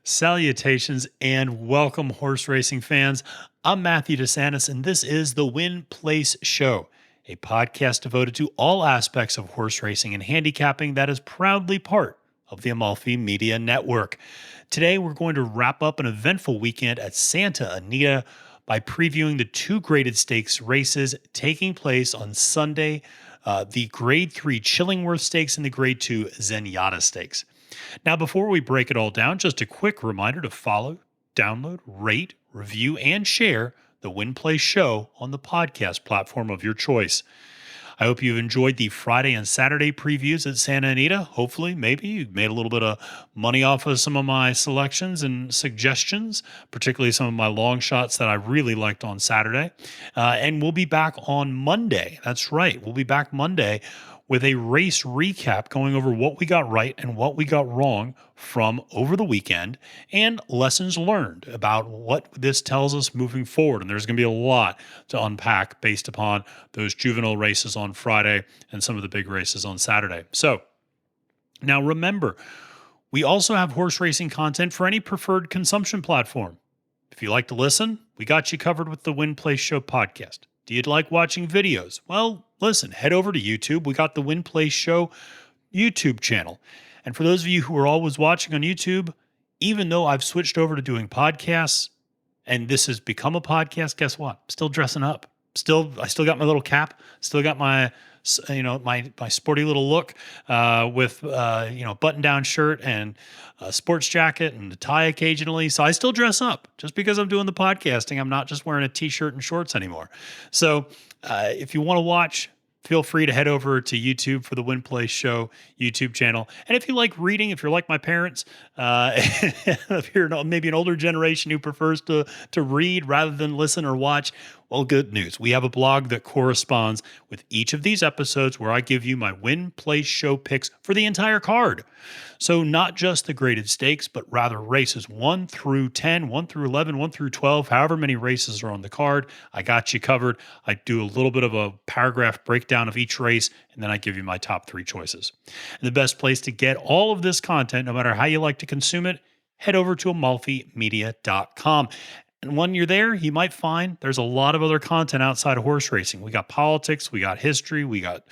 Salutations and welcome, horse racing fans. I'm Matthew DeSantis, and this is the Win Place Show, a podcast devoted to all aspects of horse racing and handicapping that is proudly part of the Amalfi Media Network. Today, we're going to wrap up an eventful weekend at Santa Anita by previewing the two graded stakes races taking place on Sunday, the Grade 3 Chillingworth Stakes and the Grade 2 Zenyatta Stakes. Now, before we break it all down, just a quick reminder to follow, download, rate, review, and share the Win Play Show on the podcast platform of your choice. I hope you've enjoyed the Friday and Saturday previews at Santa Anita. Hopefully, maybe you made a little bit of money off of some of my selections and suggestions, particularly some of my long shots that I really liked on Saturday. And we'll be back on Monday. That's right. We'll be back Monday with a race recap going over what we got right and what we got wrong from over the weekend and lessons learned about what this tells us moving forward. And there's going to be a lot to unpack based upon those juvenile races on Friday and some of the big races on Saturday. So now remember, we also have horse racing content for any preferred consumption platform. If you like to listen, we got you covered with the Win Place Show podcast. Do you like watching videos? Well, listen, head over to YouTube. We got the Win Place Show YouTube channel. And for those of you who are always watching on YouTube, even though I've switched over to doing podcasts and this has become a podcast, guess what? I'm still dressing up. I still got my little cap, still got my my sporty little look with button-down shirt and a sports jacket and a tie occasionally. So I still dress up just because I'm doing the podcasting. I'm not just wearing a t-shirt and shorts anymore. So if you want to watch, feel free to head over to YouTube for the Win Place Show YouTube channel. And if you like reading, if you're like my parents, if you're maybe an older generation who prefers to read rather than listen or watch, well, good news. We have a blog that corresponds with each of these episodes where I give you my Win Place Show picks for the entire card. So not just the graded stakes, but rather races 1 through 10, 1 through 11, 1 through 12, however many races are on the card. I got you covered. I do a little bit of a paragraph breakdown of each race, and then I give you my top 3 choices. And the best place to get all of this content, no matter how you like to consume it, head over to amalfimedia.com. And when you're there, you might find there's a lot of other content outside of horse racing. We got politics, we got history, we got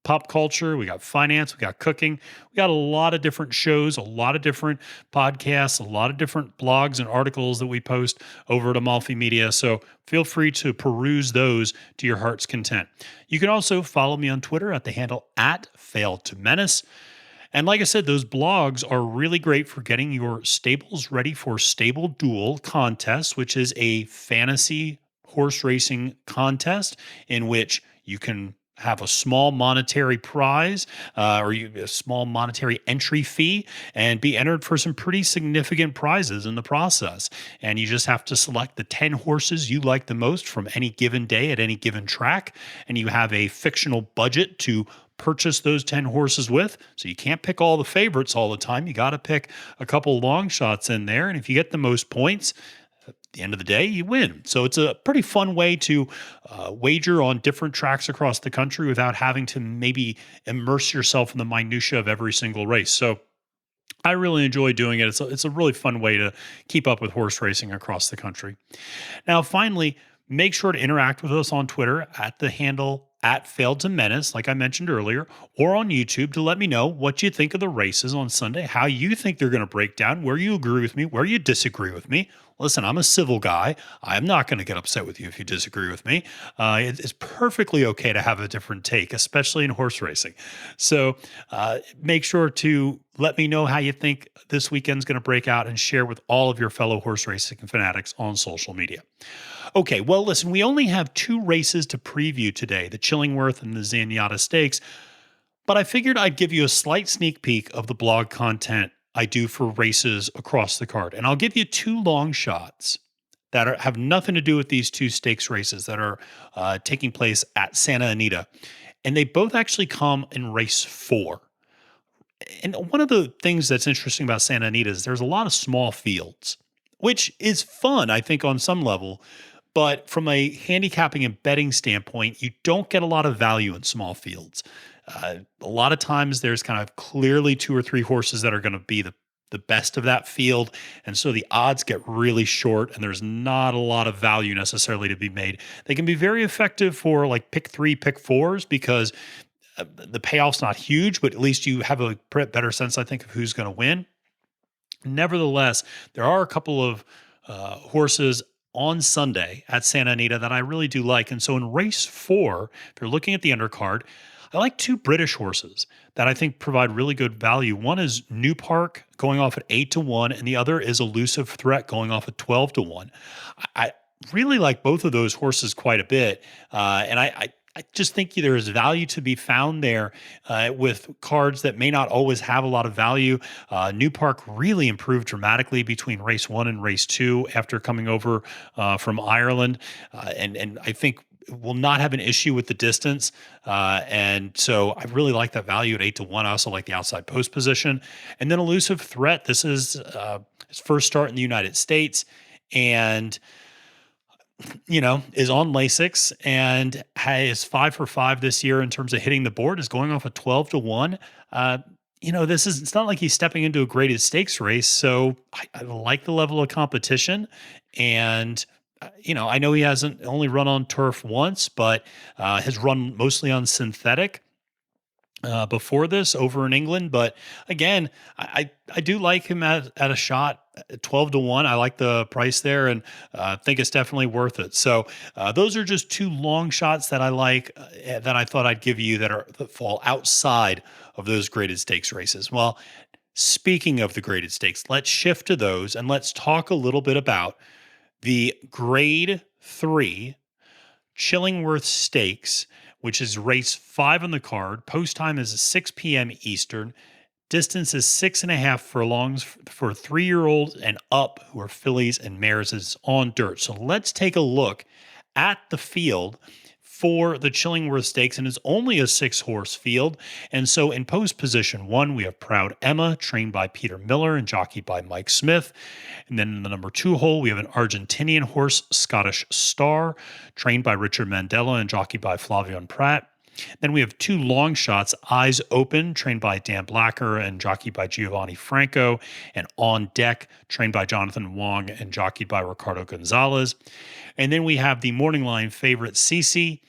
pop culture, we got finance, we got cooking. We got a lot of different shows, a lot of different podcasts, a lot of different blogs and articles that we post over at Amalfi Media. So feel free to peruse those to your heart's content. You can also follow me on Twitter at the handle @FailedToMenace. And like I said, those blogs are really great for getting your stables ready for Stable Duel Contest, which is a fantasy horse racing contest in which you can have a small monetary prize a small monetary entry fee and be entered for some pretty significant prizes in the process. And you just have to select the 10 horses you like the most from any given day at any given track. And you have a fictional budget to purchase those 10 horses with. So you can't pick all the favorites all the time. You got to pick a couple long shots in there. And if you get the most points, at the end of the day, you win. So it's a pretty fun way to wager on different tracks across the country without having to maybe immerse yourself in the minutia of every single race. So I really enjoy doing it. It's a really fun way to keep up with horse racing across the country. Now, finally, make sure to interact with us on Twitter at the handle @FailedToMenace, like I mentioned earlier, or on YouTube to let me know what you think of the races on Sunday, how you think they're going to break down, where you agree with me, where you disagree with me. Listen, I'm a civil guy. I'm not going to get upset with you if you disagree with me. It's perfectly okay to have a different take, especially in horse racing. So make sure to let me know how you think this weekend's going to break out and share with all of your fellow horse racing fanatics on social media. Okay, well, listen, we only have 2 races to preview today, the Chillingworth and the Zenyatta Stakes, but I figured I'd give you a slight sneak peek of the blog content I do for races across the card. And I'll give you 2 long shots that have nothing to do with these 2 stakes races that are taking place at Santa Anita. And they both actually come in race 4. And one of the things that's interesting about Santa Anita is there's a lot of small fields, which is fun, I think, on some level. But from a handicapping and betting standpoint, you don't get a lot of value in small fields. A lot of times there's kind of clearly two or three horses that are going to be the best of that field. And so the odds get really short and there's not a lot of value necessarily to be made. They can be very effective for like pick three, pick fours because the payoff's not huge, but at least you have a better sense, I think, of who's going to win. Nevertheless, there are a couple of horses on Sunday at Santa Anita that I really do like. And so in race 4, if you're looking at the undercard, I like two British horses that I think provide really good value. One is New Park going off at 8-1, and the other is Elusive Threat going off at 12-1. I really like both of those horses quite a bit. And I just think there's value to be found there with cards that may not always have a lot of value. New Park really improved dramatically between race 1 and race 2 after coming over from Ireland. And I think will not have an issue with the distance. And so I really like that value at 8-1. I also like the outside post position. And then Elusive Threat. This is his first start in the United States. And is on Lasix and is 5 for 5 this year in terms of hitting the board, is going off at 12-1. It's not like he's stepping into a graded stakes race. So I like the level of competition. And, I know he hasn't only run on turf once, but has run mostly on synthetic before this over in England. But again, I do like him at a shot at 12-1. I like the price there and think it's definitely worth it. So those are just two long shots that I like that I thought I'd give you that fall outside of those graded stakes races. Well, speaking of the graded stakes, let's shift to those and let's talk a little bit about the grade 3 Chillingworth Stakes, which is race 5 on the card. Post time is 6 p.m. Eastern. Distance is 6.5 furlongs for 3-year-olds and up who are fillies and mares. Is on dirt. So let's take a look at the field for the Chillingworth Stakes, and it's only a 6-horse field. And so in post position 1, we have Proud Emma, trained by Peter Miller and jockeyed by Mike Smith. And then in the number 2 hole, we have an Argentinian horse, Scottish Star, trained by Richard Mandela and jockeyed by Flavian Pratt. Then we have 2 long shots, Eyes Open, trained by Dan Blacker and jockeyed by Giovanni Franco, and On Deck, trained by Jonathan Wong and jockeyed by Ricardo Gonzalez. And then we have the morning line favorite, Cece,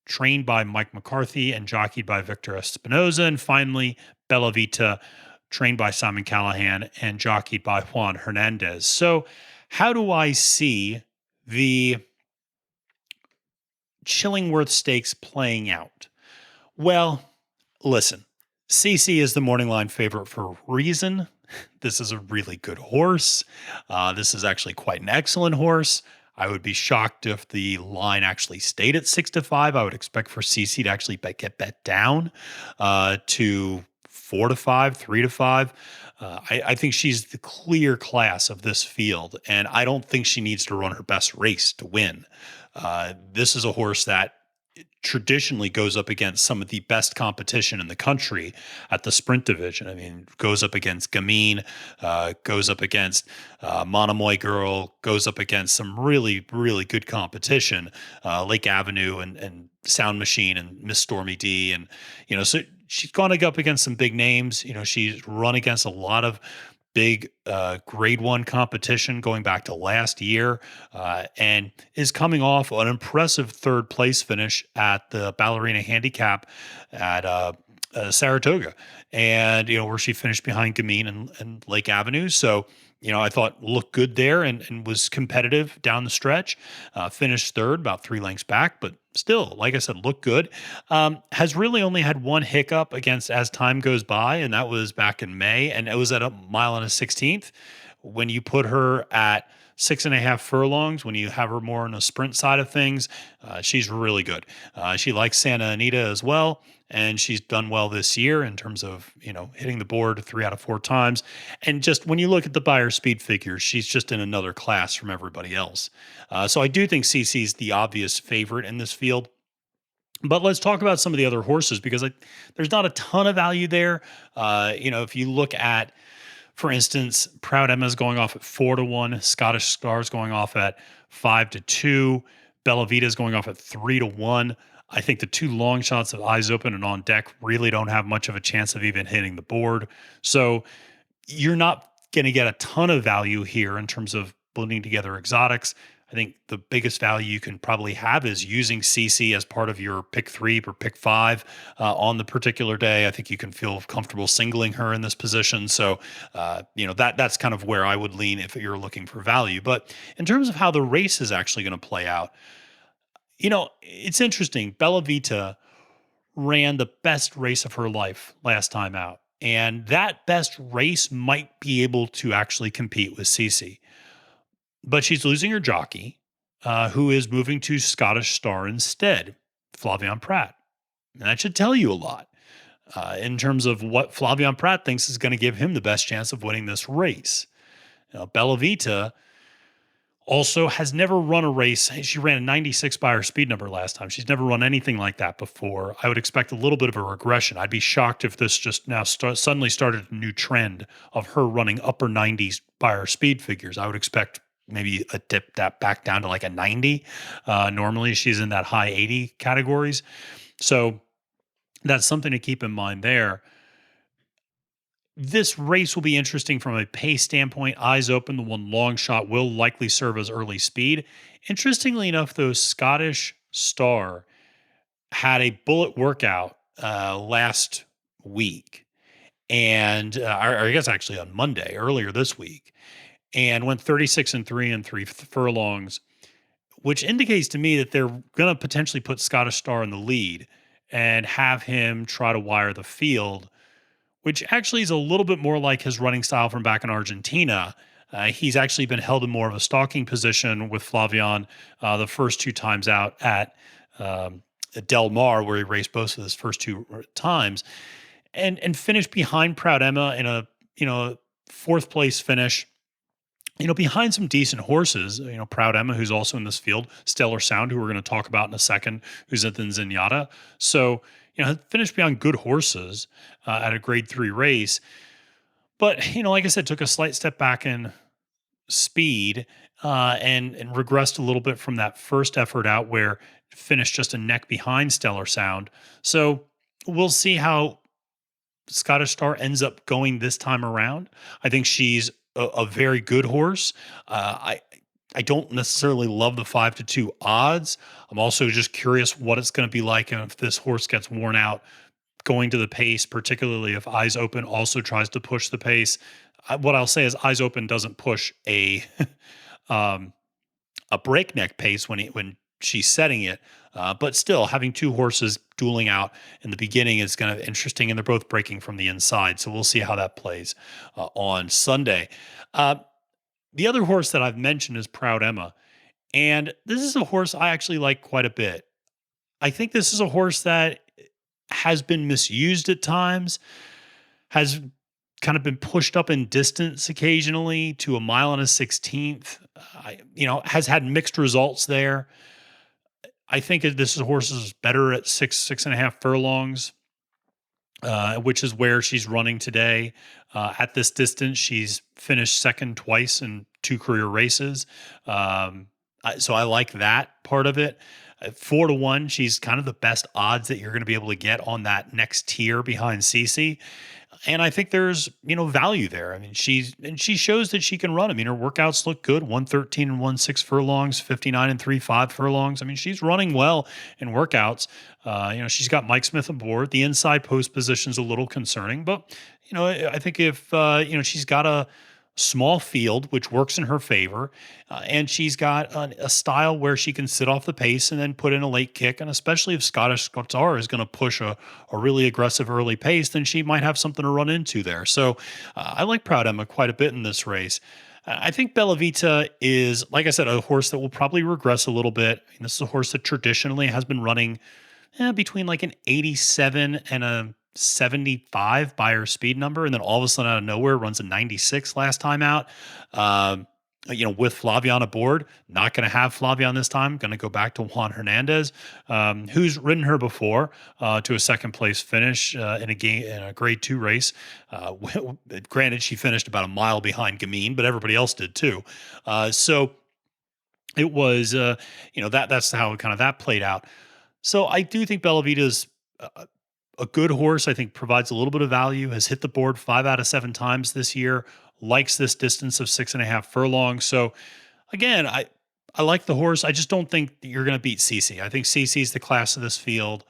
trained by Mike McCarthy and jockeyed by Victor Espinoza. And finally, Bella Vita, trained by Simon Callahan and jockeyed by Juan Hernandez. So how do I see the Chillingworth Stakes playing out? Well, listen, CC is the morning line favorite for a reason. This is a really good horse. This is actually quite an excellent horse. I would be shocked if the line actually stayed at 6-5. I would expect for CC to actually get bet down to 4-5, 3-5. I think she's the clear class of this field, and I don't think she needs to run her best race to win. This is a horse that traditionally goes up against some of the best competition in the country at the sprint division. I mean, goes up against Gamine, goes up against Monomoy Girl, goes up against some really, really good competition, Lake Avenue and Sound Machine and Miss Stormy D. And, so she's gone up against some big names. She's run against a lot of big grade 1 competition going back to last year and is coming off an impressive 3rd place finish at the Ballerina Handicap at Saratoga, and where she finished behind Gamine and Lake Avenue. So I thought looked good there and was competitive down the stretch. Finished 3rd, about 3 lengths back, but still, like I said, looked good. Has really only had one hiccup against as time goes by, and that was back in May, and it was at a 1.116 when you put her at 6.5 furlongs, when you have her more on the sprint side of things. She's really good. She likes Santa Anita as well, and she's done well this year in terms of, hitting the board 3 out of 4 times. And just when you look at the buyer speed figures, she's just in another class from everybody else. So I do think CC's the obvious favorite in this field. But let's talk about some of the other horses because there's not a ton of value there. If you look at, for instance, Proud Emma's going off at 4-1, Scottish Star's going off at 5-2. Bella Vita is going off at 3-1. I think the two long shots of Eyes Open and On Deck really don't have much of a chance of even hitting the board. So you're not going to get a ton of value here in terms of blending together exotics. I think the biggest value you can probably have is using CC as part of your pick 3 or pick 5 on the particular day. I think you can feel comfortable singling her in this position. So, that's kind of where I would lean if you're looking for value. But in terms of how the race is actually going to play out, it's interesting. Bella Vita ran the best race of her life last time out. And that best race might be able to actually compete with Cece. But she's losing her jockey, who is moving to Scottish Star instead, Flavien Prat. And that should tell you a lot in terms of what Flavien Prat thinks is going to give him the best chance of winning this race. Bella Vita also has never run a race. She ran a 96 by her speed number last time. She's never run anything like that before. I would expect a little bit of a regression. I'd be shocked if this just now suddenly started a new trend of her running upper 90s by her speed figures. I would expect maybe a dip that back down to like a 90. Normally she's in that high 80 categories. So that's something to keep in mind there. This race will be interesting from a pace standpoint. Eyes Open, the one long shot, will likely serve as early speed. Interestingly enough, though, Scottish Star had a bullet workout last week, and I guess actually on Monday, earlier this week, and went 36-3 and 3 furlongs, which indicates to me that they're going to potentially put Scottish Star in the lead and have him try to wire the field, which actually is a little bit more like his running style from back in Argentina. He's actually been held in more of a stalking position with Flavien the first two times out at Del Mar, where he raced both of his first two times, and finished behind Proud Emma in a fourth place finish. Behind some decent horses, Proud Emma, who's also in this field, Stellar Sound, who we're going to talk about in a second, who's at the Zenyatta. So, finished behind good horses at a grade 3 race. But, like I said, took a slight step back in speed and regressed a little bit from that first effort out where finished just a neck behind Stellar Sound. So we'll see how Scottish Star ends up going this time around. I think she's a very good horse. I don't necessarily love the 5-2 odds. I'm also just curious what it's going to be like if this horse gets worn out going to the pace, particularly if Eyes Open also tries to push the pace. What I'll say is Eyes Open doesn't push a breakneck pace when she's setting it. But still, having two horses dueling out in the beginning is kind of interesting, and they're both breaking from the inside. So we'll see how that plays on Sunday. The other horse that I've mentioned is Proud Emma. And this is a horse I actually like quite a bit. I think this is a horse that has been misused at times, has kind of been pushed up in distance occasionally to a mile and a 16th, has had mixed results there. I think this horse is better at 6.5 furlongs, which is where she's running today. At this distance, she's finished second twice in 2 career races. So I like that part of it. 4-1, she's kind of the best odds that you're going to be able to get on that next tier behind Cece. And I think there's, value there. I mean, she shows that she can run. I mean, her workouts look good. 113 and 1.6 furlongs, 59 and 3.5 furlongs. I mean, she's running well in workouts. She's got Mike Smith aboard. The inside post position's a little concerning, but, I think if, she's got a small field, which works in her favor, and she's got a style where she can sit off the pace and then put in a late kick. And especially if Scottish Star is going to push a really aggressive early pace, then she might have something to run into there. So I like Proud Emma quite a bit in this race. I think Bella Vita is, like I said, a horse that will probably regress a little bit. I mean, this is a horse that traditionally has been running between like an 87 and a 75 by her speed number, and then all of a sudden out of nowhere runs a 96 last time out. With Flavien aboard, not going to have Flavien this time. Going to go back to Juan Hernandez, who's ridden her before to a second place finish in a grade 2 race. Granted, she finished about a mile behind Gamine, but everybody else did too. So it was, that's how kind of that played out. So I do think Bella Vita's a good horse. I think provides a little bit of value, has hit the board 5 out of 7 times this year, likes this distance of 6.5 furlongs. So again, I like the horse. I just don't think that you're going to beat CC. I think CC is the class of this field.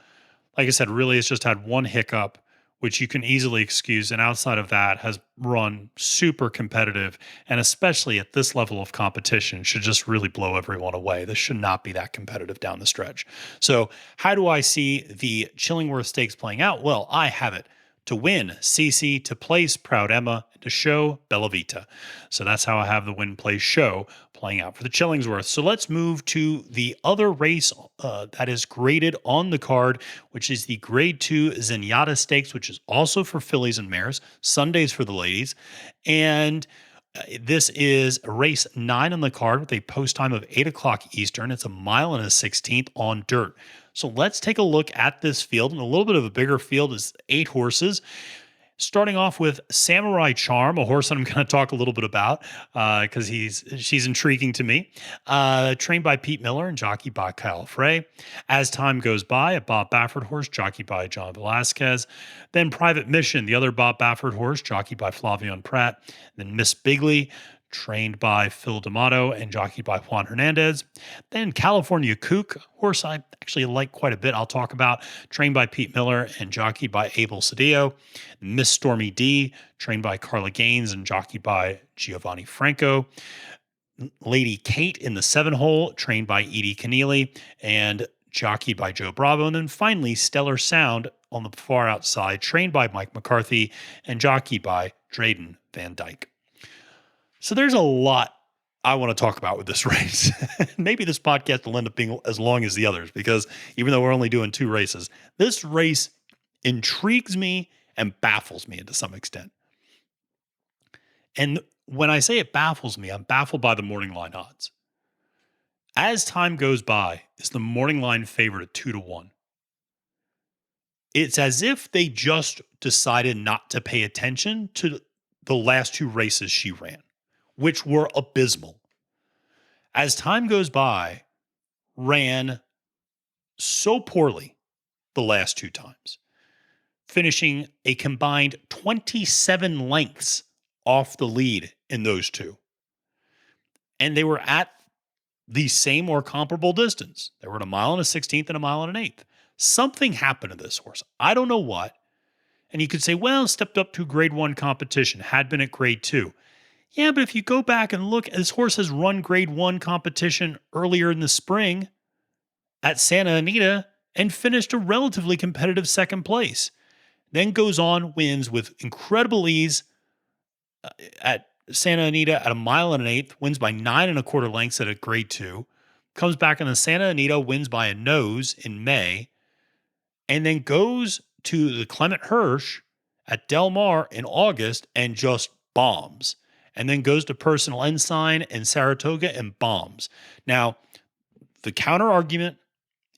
Like I said, really has just had one hiccup, which you can easily excuse. And outside of that, has run super competitive. And especially at this level of competition, should just really blow everyone away. This should not be that competitive down the stretch. So, how do I see the Chillingworth Stakes playing out? Well, I have it to win CC, to place Proud Emma, and to show Bella Vita. So that's how I have the win place show playing out for the Chillingsworth. So let's move to the other race that is graded on the card, which is the Grade 2 Zenyatta Stakes, which is also for fillies and mares, Sundays for the ladies. And this is race 9 on the card with a post time of 8 o'clock Eastern. It's a mile and a 16th on dirt. So let's take a look at this field. And a little bit of a bigger field is 8 horses. Starting off with Samurai Charm, a horse that I'm going to talk a little bit about because she's intriguing to me. Trained by Pete Miller and jockeyed by Kyle Frey. As time goes by, a Bob Baffert horse jockeyed by John Velasquez. Then Private Mission, the other Bob Baffert horse jockeyed by Flavian Pratt. Then Miss Bigley, trained by Phil D'Amato and jockeyed by Juan Hernandez. Then California Kook, horse I actually like quite a bit, I'll talk about, trained by Pete Miller and jockeyed by Abel Cedillo. Miss Stormy D, trained by Carla Gaines and jockeyed by Giovanni Franco. Lady Kate in the 7-hole, trained by Edie Keneally and jockeyed by Joe Bravo. And then finally, Stellar Sound on the far outside, trained by Mike McCarthy and jockeyed by Drayden Van Dyke. So there's a lot I want to talk about with this race. Maybe this podcast will end up being as long as the others because even though we're only doing 2 races, this race intrigues me and baffles me to some extent. And when I say it baffles me, I'm baffled by the morning line odds. As time goes by, is the morning line favorite at 2-1. It's as if they just decided not to pay attention to the last 2 races she ran, which were abysmal. As time goes by, ran so poorly the last 2 times, finishing a combined 27 lengths off the lead in those 2. And they were at the same or comparable distance. They were at a mile and a 16th and a mile and an 1/8. Something happened to this horse. I don't know what. And you could say, well, stepped up to grade 1 competition, had been at grade 2. Yeah, but if you go back and look, this horse has run grade 1 competition earlier in the spring at Santa Anita and finished a relatively competitive 2nd place. Then goes on, wins with incredible ease at Santa Anita at a mile and an 1/8, wins by 9 1/4 lengths at a grade 2, comes back in the Santa Anita, wins by a nose in May, and then goes to the Clement Hirsch at Del Mar in August and just bombs. And then goes to Personal Ensign and Saratoga and bombs. Now, the counter argument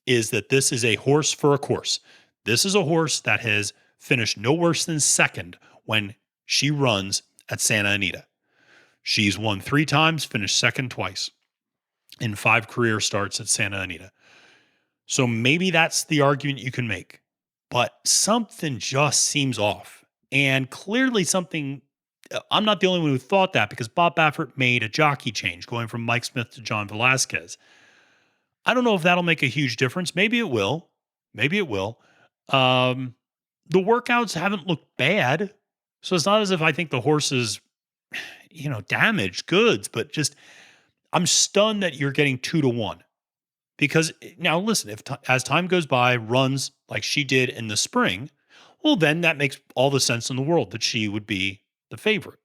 is that this is a horse for a course. This is a horse that has finished no worse than 2nd when she runs at Santa Anita. She's won 3 times, finished 2nd twice in 5 career starts at Santa Anita. So maybe that's the argument you can make. But something just seems off. And clearly something, I'm not the only one who thought that because Bob Baffert made a jockey change going from Mike Smith to John Velasquez. I don't know if that'll make a huge difference. Maybe it will. Maybe it will. The workouts haven't looked bad. So it's not as if I think the horse is, damaged goods, but just I'm stunned that you're getting 2-1. Because now listen, if as time goes by, runs like she did in the spring, well, then that makes all the sense in the world that she would be the favorite.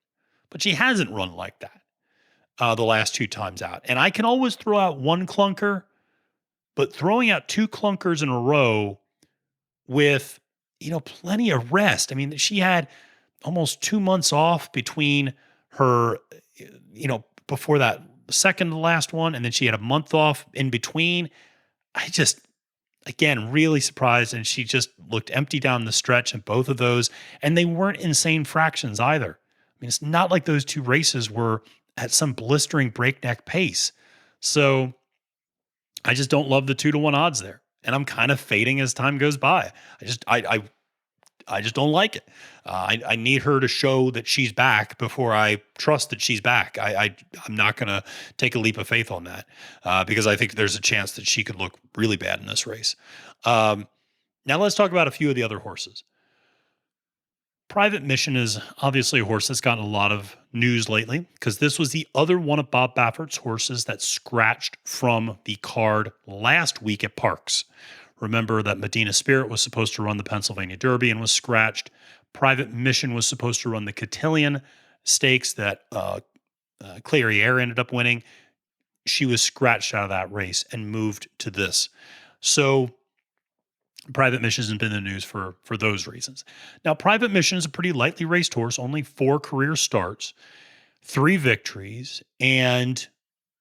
But she hasn't run like that the last 2 times out. And I can always throw out one clunker, but throwing out 2 clunkers in a row with, plenty of rest. I mean, she had almost 2 months off between her, before that second to last one, and then she had a month off in between. I just, again, really surprised, and she just looked empty down the stretch in both of those, and they weren't insane fractions either. I mean, it's not like those 2 races were at some blistering breakneck pace. So I just don't love the 2-1 odds there. And I'm kind of fading as time goes by. I just don't like it. I need her to show that she's back before I trust that she's back. I'm not going to take a leap of faith on that because I think there's a chance that she could look really bad in this race. Now let's talk about a few of the other horses. Private Mission is obviously a horse that's gotten a lot of news lately because this was the other one of Bob Baffert's horses that scratched from the card last week at Parks. Remember that Medina Spirit was supposed to run the Pennsylvania Derby and was scratched. Private Mission was supposed to run the Cotillion Stakes that Clary Air ended up winning. She was scratched out of that race and moved to this. So Private Mission has been in the news for those reasons. Now, Private Mission is a pretty lightly raced horse, only 4 career starts, 3 victories, and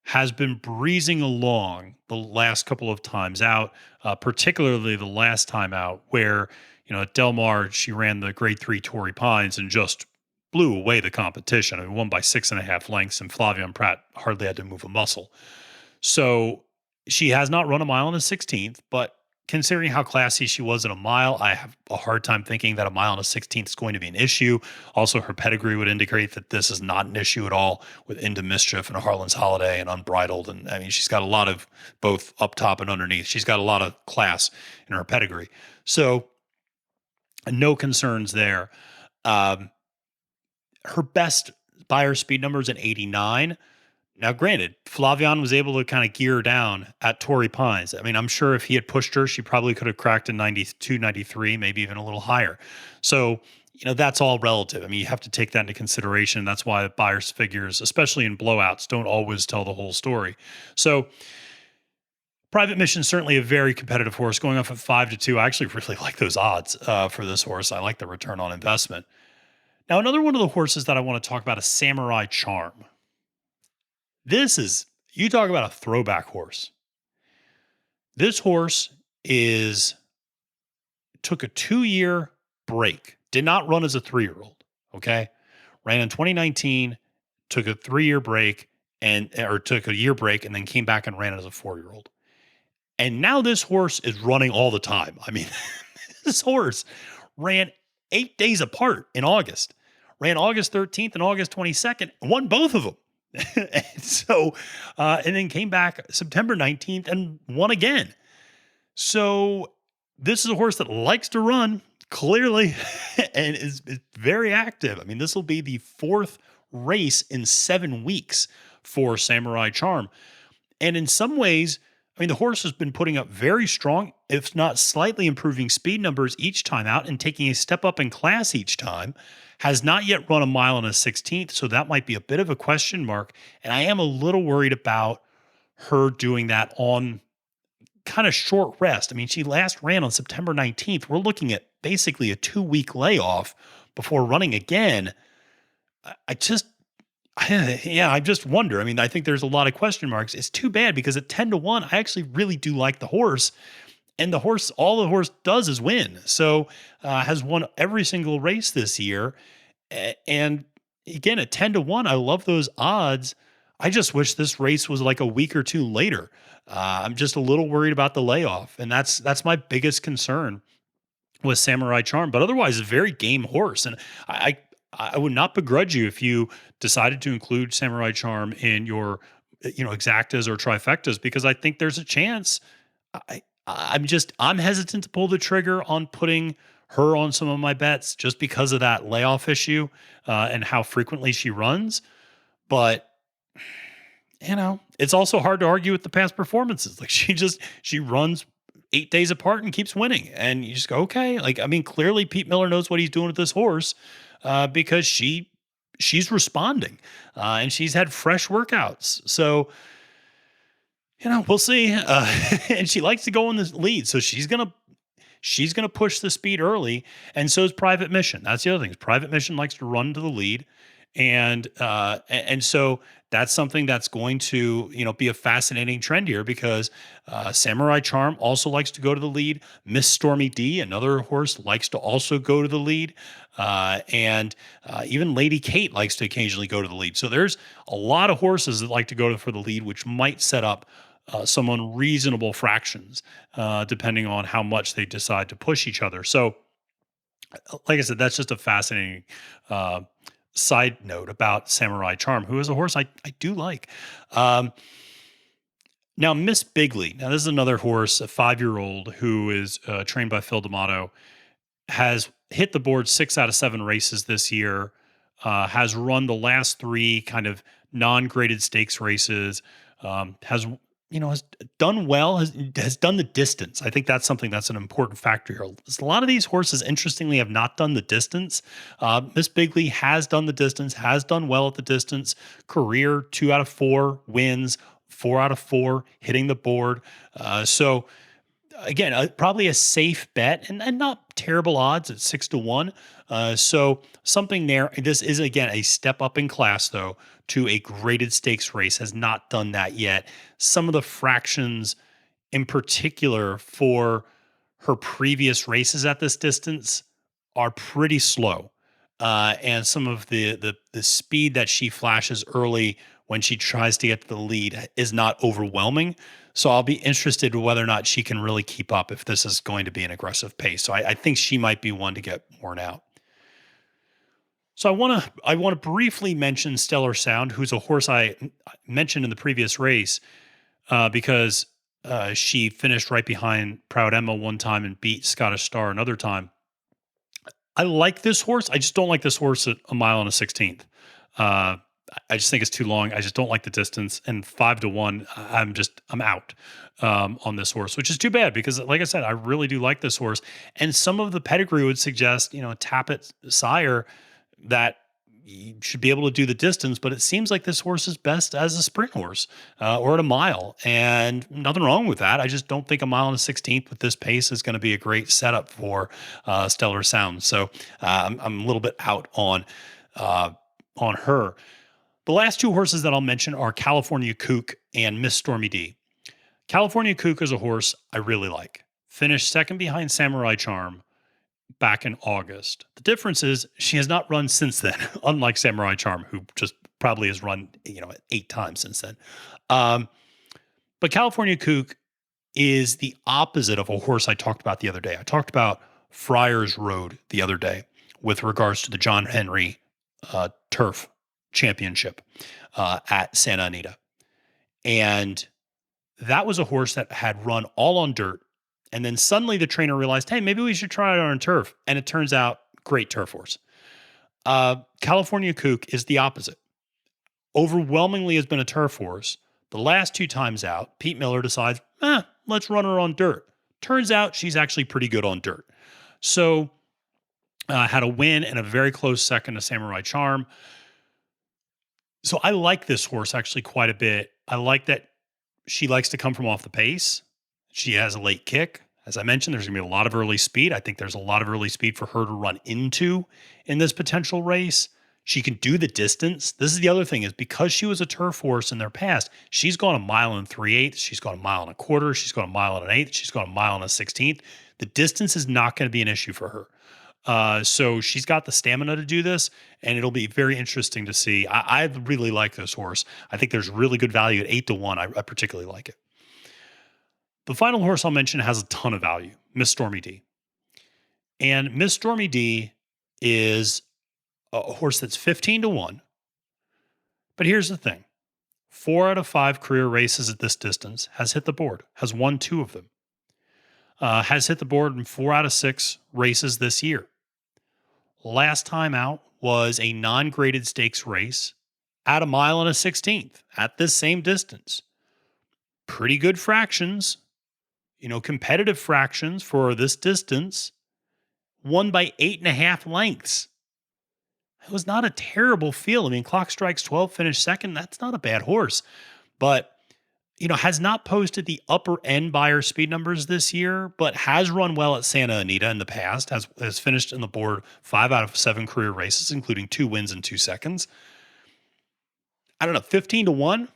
has been breezing along the last couple of times out, particularly the last time out where, at Del Mar, she ran the Grade 3 Torrey Pines and just blew away the competition. I mean, won by 6.5 lengths, and Flavien Prat hardly had to move a muscle. So she has not run a mile on the 16th, but considering how classy she was at a mile, I have a hard time thinking that a mile on a 16th is going to be an issue. Also, her pedigree would indicate that this is not an issue at all with Into Mischief and Harlan's Holiday and Unbridled. And I mean, she's got a lot of both up top and underneath. She's got a lot of class in her pedigree. So no concerns there. Her best buyer speed number is an 89. Now, granted, Flavien was able to kind of gear down at Torrey Pines. I mean, I'm sure if he had pushed her, she probably could have cracked a 92, 93, maybe even a little higher. So, that's all relative. I mean, you have to take that into consideration. That's why buyers' figures, especially in blowouts, don't always tell the whole story. So, Private Mission is certainly a very competitive horse going off at 5-2. I actually really like those odds for this horse. I like the return on investment. Now, another one of the horses that I want to talk about is Samurai Charm. You talk about a throwback horse. This horse took a 2-year break, did not run as a 3-year-old, okay? Ran in 2019, took a 3-year break took a year break and then came back and ran as a 4-year-old. And now this horse is running all the time. I mean, this horse ran 8 days apart in August. Ran August 13th and August 22nd, won both of them. And then came back September 19th and won again. So this is a horse that likes to run, clearly, and is very active. I mean, this will be the 4th race in 7 weeks for Samurai Charm. And in some ways, I mean, the horse has been putting up very strong, if not slightly improving speed numbers each time out and taking a step up in class each time. Has not yet run a mile on a 16th, so that might be a bit of a question mark. And I am a little worried about her doing that on kind of short rest. I mean, she last ran on September 19th. We're looking at basically a 2-week layoff before running again. I just wonder. I mean, I think there's a lot of question marks. It's too bad because at 10-1, I actually really do like the horse. And all the horse does is win. So has won every single race this year. And again, at 10-1, I love those odds. I just wish this race was like a week or 2 later. I'm just a little worried about the layoff. And that's my biggest concern with Samurai Charm. But otherwise, a very game horse. And I would not begrudge you if you decided to include Samurai Charm in your exactas or trifectas, because I think there's a chance. I'm hesitant to pull the trigger on putting her on some of my bets just because of that layoff issue and how frequently she runs. But, it's also hard to argue with the past performances. Like she runs 8 days apart and keeps winning. And you just go, okay. Like, I mean, clearly Pete Miller knows what he's doing with this horse because she's responding and she's had fresh workouts. So, we'll see. And she likes to go in the lead. So she's going to push the speed early. And so is Private Mission. That's the other thing. Private Mission likes to run to the lead. And so that's something that's going to be a fascinating trend here because Samurai Charm also likes to go to the lead. Miss Stormy D, another horse, likes to also go to the lead, and even Lady Kate likes to occasionally go to the lead. So there's a lot of horses that like to go for the lead, which might set up some unreasonable fractions depending on how much they decide to push each other. So like I said, that's just a fascinating uh, side note about Samurai Charm, who is a horse I do like. Um, Now, Miss Bigley. Now, this is another horse, a 5-year-old who is trained by Phil D'Amato, has hit the board 6 out of 7 races this year, has run the last 3 kind of non-graded stakes races, has done well, has done the distance. I think that's something that's an important factor here. A lot of these horses, interestingly, have not done the distance. Miss Bigley has done the distance, has done well at the distance. Career 2 out of 4 wins, 4 out of 4 hitting the board. So again, probably a safe bet and not terrible odds at 6 to 1. So something there. This is again a step up in class, though, to a graded stakes race. Has not done that yet. Some of the fractions, in particular, for her previous races at this distance, are pretty slow. And some of the speed that she flashes early when she tries to get to the lead is not overwhelming. So I'll be interested in whether or not she can really keep up if this is going to be an aggressive pace. So I think she might be one to get worn out. So I want to briefly mention Stellar Sound, who's a horse I mentioned in the previous race because she finished right behind Proud Emma one time and beat Scottish Star another time. I like this horse. I just don't like this horse at a mile and a 16th. Uh, I just think it's too long. I just don't like the distance. And 5 to 1, I'm out on this horse, which is too bad because, like I said, I really do like this horse. And some of the pedigree would suggest, Tappet sire that you should be able to do the distance, but it seems like this horse is best as a sprint horse or at a mile, and nothing wrong with that. I just don't think a mile and a 16th with this pace is going to be a great setup for Stellar Sound. So I'm a little bit out on her. The last 2 horses that I'll mention are California Kook and Miss Stormy D. California Kook is a horse I really like. Finished second behind Samurai Charm back in August. The difference is she has not run since then, unlike Samurai Charm, who just probably has run, 8 times since then. Um, but California Kook is the opposite of a horse I talked about the other day. I talked about Friars Road the other day with regards to the John Henry Turf Championship at Santa Anita. And that was a horse that had run all on dirt. And then suddenly the trainer realized, hey, maybe we should try it on turf. And it turns out, great turf horse. California Kook is the opposite. Overwhelmingly has been a turf horse. The last 2 times out, Pete Miller decides, let's run her on dirt. Turns out she's actually pretty good on dirt. So had a win and a very close second to Samurai Charm. So I like this horse actually quite a bit. I like that she likes to come from off the pace. She has a late kick. As I mentioned, there's going to be a lot of early speed. I think there's a lot of early speed for her to run into in this potential race. She can do the distance. This is the other thing is because she was a turf horse in their past, she's gone a mile and 3/8. She's gone a mile and a quarter. She's gone a mile and an eighth. She's gone a mile and a 16th. The distance is not going to be an issue for her. So she's got the stamina to do this, and it'll be very interesting to see. I really like this horse. I think there's really good value at 8 to 1. I particularly like it. The final horse I'll mention has a ton of value, Miss Stormy D. And Miss Stormy D is a horse that's 15 to 1. But here's the thing 4 out of 5 career races at this distance has hit the board, has won 2 of them, has hit the board in 4 out of 6 races this year. Last time out was a non-graded stakes race at a mile and a 16th at this same distance. Pretty good fractions, competitive fractions for this distance, won by 8.5 lengths. It was not a terrible field. I mean, clock strikes 12, finished second. That's not a bad horse. But has not posted the upper end buyer speed numbers this year, but has run well at Santa Anita in the past, has finished in the board 5 out of 7 career races, including 2 wins in 2 seconds. I don't know, 15 to 1.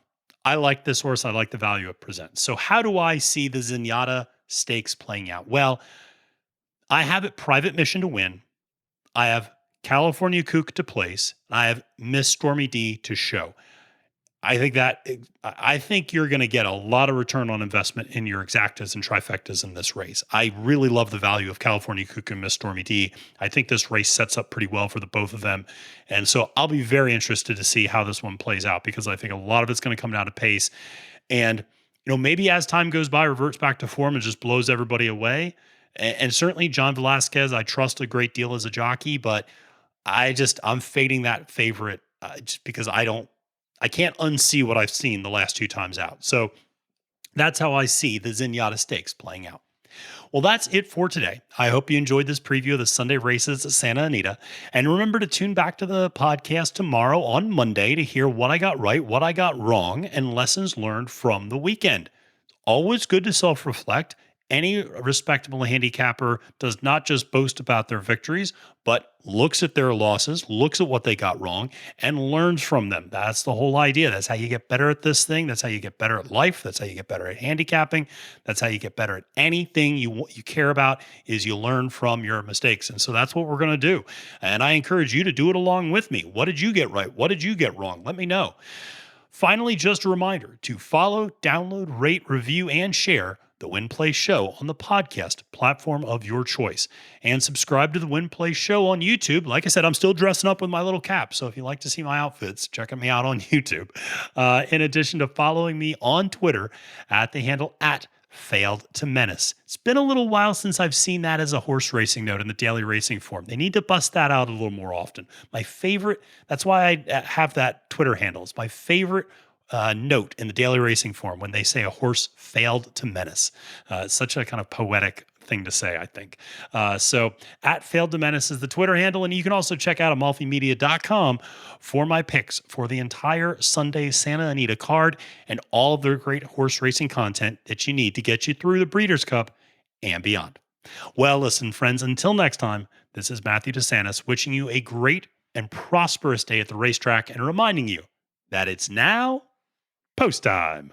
I like this horse. I like the value it presents. So, how do I see the Zenyatta Stakes playing out? Well, I have it private mission to win. I have California Kook to place. And I have Miss Stormy D to show. I think you're going to get a lot of return on investment in your exactas and trifectas in this race. I really love the value of California Kook and Miss Stormy D. I think this race sets up pretty well for the both of them. And so I'll be very interested to see how this one plays out, because I think a lot of it's going to come down to pace. And, maybe as time goes by, reverts back to form and just blows everybody away. And certainly John Velasquez, I trust a great deal as a jockey, but I'm fading that favorite just because I can't unsee what I've seen the last 2 times out. So that's how I see the Zenyatta Stakes playing out. Well, that's it for today. I hope you enjoyed this preview of the Sunday races at Santa Anita. And remember to tune back to the podcast tomorrow on Monday to hear what I got right, what I got wrong, and lessons learned from the weekend. Always good to self-reflect. Any respectable handicapper does not just boast about their victories, but looks at their losses, looks at what they got wrong, and learns from them. That's the whole idea. That's how you get better at this thing. That's how you get better at life. That's how you get better at handicapping. That's how you get better at anything you care about, is you learn from your mistakes. And so that's what we're going to do. And I encourage you to do it along with me. What did you get right? What did you get wrong? Let me know. Finally, just a reminder to follow, download, rate, review, and share the Win Play Show on the podcast platform of your choice. And subscribe to the Win Play Show on YouTube. Like I said, I'm still dressing up with my little cap, so if you like to see my outfits, check me out on YouTube. In addition to following me on Twitter at the handle @Failed to Menace. It's been a little while since I've seen that as a horse racing note in the daily racing form. They need to bust that out a little more often. My favorite, that's why I have that Twitter handle. It's my favorite note in the daily racing form when they say a horse failed to menace. It's such a kind of poetic thing to say, I think. So @Failed to Menace is the Twitter handle. And you can also check out amalfimedia.com for my picks for the entire Sunday Santa Anita card and all of their great horse racing content that you need to get you through the Breeders' Cup and beyond. Well, listen, friends, until next time, this is Matthew DeSantis wishing you a great and prosperous day at the racetrack and reminding you that it's now post time.